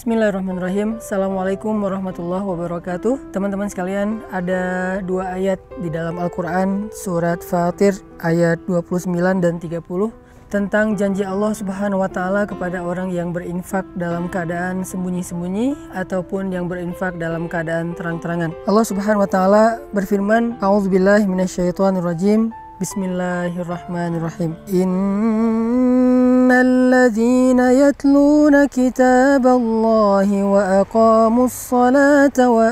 Bismillahirrahmanirrahim. Assalamualaikum warahmatullahi wabarakatuh. Teman-teman sekalian, ada dua ayat di dalam Al-Quran, surat Fatir ayat 29 dan 30, tentang janji Allah Subhanahu wa Ta'ala kepada orang yang berinfak dalam keadaan sembunyi-sembunyi ataupun yang berinfak dalam keadaan terang-terangan. Allah Subhanahu wa Ta'ala berfirman, A'udzubillahi minasyaitonirrajim. Bismillahirrahmanirrahim. Innalladzina yatluna kitaballahi wa aqamus salata wa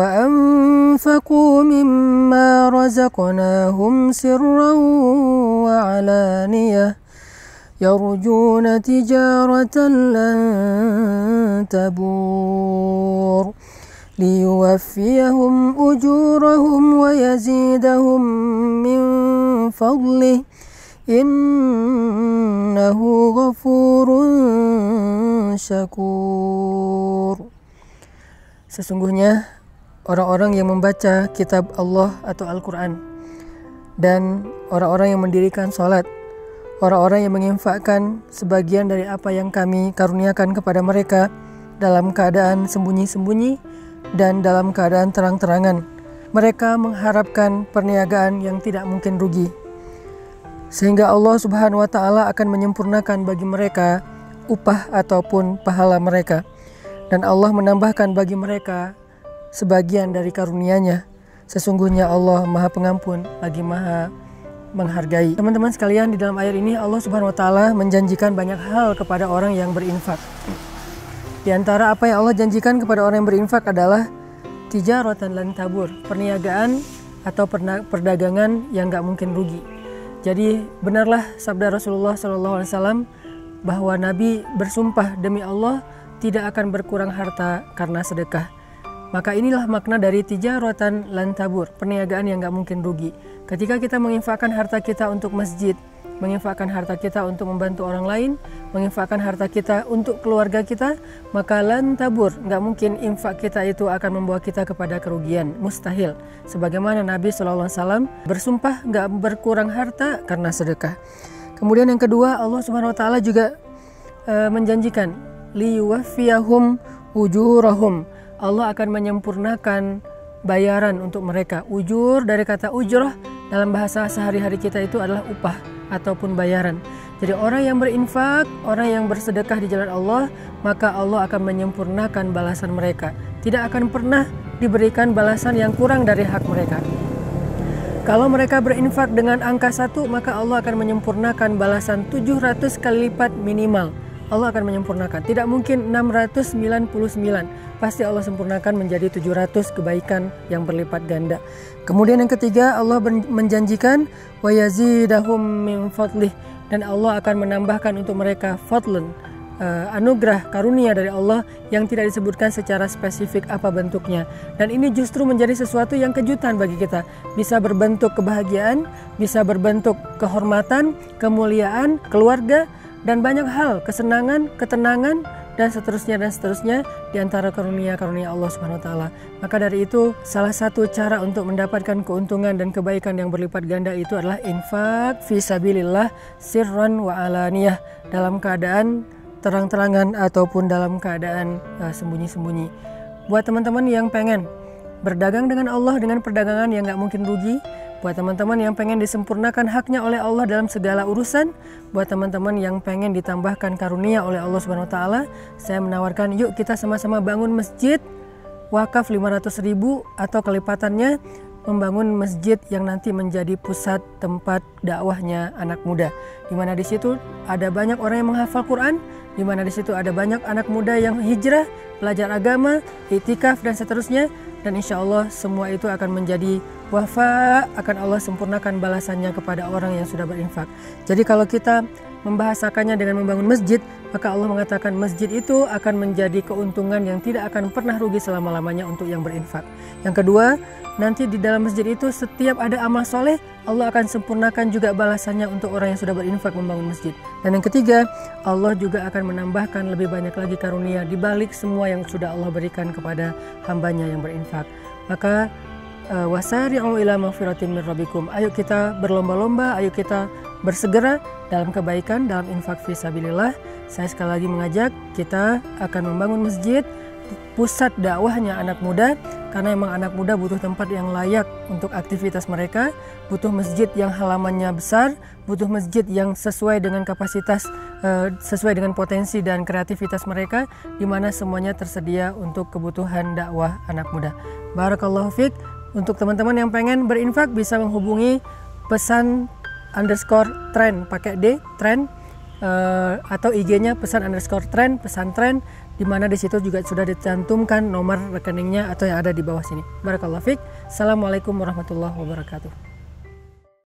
anfaqu mimma razaqnahum sirran wa alaniyah yarjuna tijaratan lan tabur liyuwaffiyahum ujurahum wa yazidahum min fadlih innahu ghafurun syakur. Sesungguhnya orang-orang yang membaca kitab Allah atau Al-Quran dan orang-orang yang mendirikan sholat, orang-orang yang menginfakkan sebagian dari apa yang kami karuniakan kepada mereka dalam keadaan sembunyi-sembunyi dan dalam keadaan terang-terangan, mereka mengharapkan perniagaan yang tidak mungkin rugi, sehingga Allah Subhanahu wa Ta'ala akan menyempurnakan bagi mereka upah ataupun pahala mereka, dan Allah menambahkan bagi mereka sebagian dari karunia-Nya. Sesungguhnya Allah Maha Pengampun lagi Maha menghargai. Teman-teman sekalian, di dalam ayat ini Allah Subhanahu wa Ta'ala menjanjikan banyak hal kepada orang yang berinfak. Di antara apa yang Allah janjikan kepada orang yang berinfak adalah tijaratan lan tabur, perniagaan atau perdagangan yang gak mungkin rugi. Jadi benarlah sabda Rasulullah SAW bahwa Nabi bersumpah demi Allah tidak akan berkurang harta karena sedekah. Maka inilah makna dari tijaratan lan tabur, perniagaan yang gak mungkin rugi. Ketika kita menginfakkan harta kita untuk masjid, menginfakkan harta kita untuk membantu orang lain, menginfakkan harta kita untuk keluarga kita, maka lan tabur, gak mungkin infak kita itu akan membawa kita kepada kerugian, mustahil. Sebagaimana Nabi SAW bersumpah gak berkurang harta karena sedekah. Kemudian yang kedua, Allah Subhanahu wa Ta'ala juga menjanjikan liyuwaffiyahum ujurahum, Allah akan menyempurnakan bayaran untuk mereka. Ujur dari kata ujrah dalam bahasa sehari-hari kita itu adalah upah ataupun bayaran. Jadi orang yang berinfak, orang yang bersedekah di jalan Allah, maka Allah akan menyempurnakan balasan mereka. Tidak akan pernah diberikan balasan yang kurang dari hak mereka. Kalau mereka berinfak dengan angka 1, maka Allah akan menyempurnakan balasan 700 kali lipat minimal. Allah akan menyempurnakan. Tidak mungkin 699. Pasti Allah sempurnakan menjadi 700 kebaikan yang berlipat ganda. Kemudian yang ketiga, Allah menjanjikan wa yazidahum min fadlih, dan Allah akan menambahkan untuk mereka fadlun, anugerah karunia dari Allah yang tidak disebutkan secara spesifik apa bentuknya. Dan ini justru menjadi sesuatu yang kejutan bagi kita. Bisa berbentuk kebahagiaan, bisa berbentuk kehormatan, kemuliaan, keluarga, dan banyak hal, kesenangan, ketenangan, dan seterusnya di antara karunia-karunia Allah Subhanahu wa Ta'ala. Maka dari itu, salah satu cara untuk mendapatkan keuntungan dan kebaikan yang berlipat ganda itu adalah infak fi sabilillah sirran wa alaniyah, dalam keadaan terang-terangan ataupun dalam keadaan sembunyi-sembunyi. Buat teman-teman yang pengen berdagang dengan Allah dengan perdagangan yang gak mungkin rugi, buat teman-teman yang pengen disempurnakan haknya oleh Allah dalam segala urusan, buat teman-teman yang pengen ditambahkan karunia oleh Allah Subhanahu wa Ta'ala, saya menawarkan yuk kita sama-sama bangun masjid wakaf 500.000 atau kelipatannya, membangun masjid yang nanti menjadi pusat tempat dakwahnya anak muda, di mana di situ ada banyak orang yang menghafal Quran, di mana di situ ada banyak anak muda yang hijrah, belajar agama, iktikaf dan seterusnya, dan insya Allah semua itu akan menjadi wafa, akan Allah sempurnakan balasannya kepada orang yang sudah berinfak. Jadi kalau kita membahasakannya dengan membangun masjid, maka Allah mengatakan masjid itu akan menjadi keuntungan yang tidak akan pernah rugi selama-lamanya untuk yang berinfak. Yang kedua, nanti di dalam masjid itu setiap ada amal soleh, Allah akan sempurnakan juga balasannya untuk orang yang sudah berinfak membangun masjid. Dan yang ketiga, Allah juga akan menambahkan lebih banyak lagi karunia di balik semua yang sudah Allah berikan kepada hambanya yang berinfak. Maka wasari'u ila maghfiratin min rabbikum. Ayo kita berlomba-lomba, ayo kita bersegera dalam kebaikan, dalam infak fisabilillah, Saya sekali lagi mengajak, kita akan membangun masjid, pusat dakwahnya anak muda, karena memang anak muda butuh tempat yang layak untuk aktivitas mereka, butuh masjid yang halamannya besar, butuh masjid yang sesuai dengan kapasitas, sesuai dengan potensi dan kreativitas mereka, di mana semuanya tersedia untuk kebutuhan dakwah anak muda. Barakallahu fiik. Untuk teman-teman yang pengen berinfak bisa menghubungi pesan_tren pakai D, tren, atau IG-nya pesan_tren, pesantren, di mana di situ juga sudah dicantumkan nomor rekeningnya atau yang ada di bawah sini. Barakallahu fiik. Assalamualaikum warahmatullahi wabarakatuh.